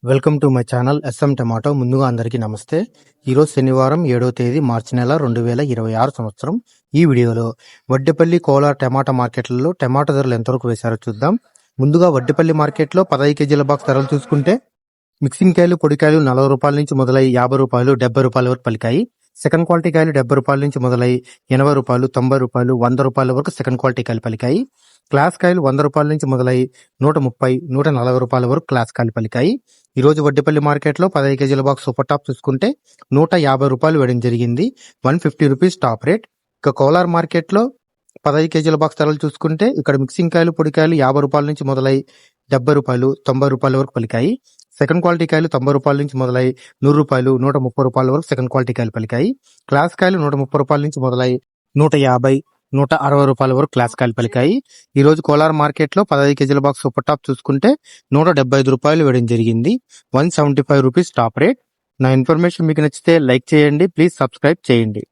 Welcome to my channel S M tomato. ముందుగా అందరికీ నమస్తే. ఈరోజు శనివారం 7వ తేదీ మార్చి నెల 2026 సంవత్సరం. ఈ వీడియోలో వడ్డేపల్లి, కోలార్ టమాటా మార్కెట్లలో టమాటా ధరలు ఎంతవరకు వేశారో చూద్దాం. ముందుగా వడ్డేపల్లి మార్కెట్లో 15 కేజీల బాక్స్ ధరలు చూసుకుంటే మిక్సింగ్ కాయలు, పొడికాయలు 40 రూపాయల నుంచి మొదలై 50 రూపాయలు, 70 రూపాయల వరకు పలికాయి. సెకండ్ క్వాలిటీ కాయలు 70 రూపాయల నుంచి మొదలై 80 రూపాయలు, 90 రూపాయలు, 100 రూపాయల వరకు సెకండ్ క్వాలిటీ కాయలు పలికాయి. క్లాస్ కాయలు 100 రూపాయల నుంచి మొదలై 130, 140 రూపాయల వరకు క్లాస్ కాయలు పలికాయి. ఈ రోజు వడ్డేపల్లి మార్కెట్లో 15 కేజీల బాక్స్ సూపర్ టాప్ చూసుకుంటే 150 రూపాయలు వేయడం జరిగింది. 150 రూపీస్ టాప్ రేట్. ఇక కోలార్ మార్కెట్లో 15 కేజీల బాక్స్ ధరలు చూసుకుంటే ఇక్కడ మిక్సింగ్ కాయలు, పొడికాయలు 50 రూపాయల నుంచి మొదలై 70 రూపాయలు, 90 రూపాయల వరకు పలికాయి. సెకండ్ క్వాలిటీ కాయలు 90 రూపాయల నుంచి మొదలై 100 రూపాయలు, 130 రూపాయల వరకు సెకండ్ క్వాలిటీ కాయలు పలికాయి. క్లాస్ కాయలు 130 రూపాయల నుంచి మొదలై 150, 160 రూపాయల వరకు క్లాస్ కాయలు పలికాయి. ఈ రోజు కోలార్ మార్కెట్ లో 15 కేజీల బాక్స్ సూపర్ టాప్ చూసుకుంటే 175 రూపాయలు వేయడం జరిగింది. 175 రూపీస్ టాప్ రేట్. నా ఇన్ఫర్మేషన్ మీకు నచ్చితే లైక్ చేయండి, ప్లీజ్ సబ్స్క్రైబ్ చేయండి.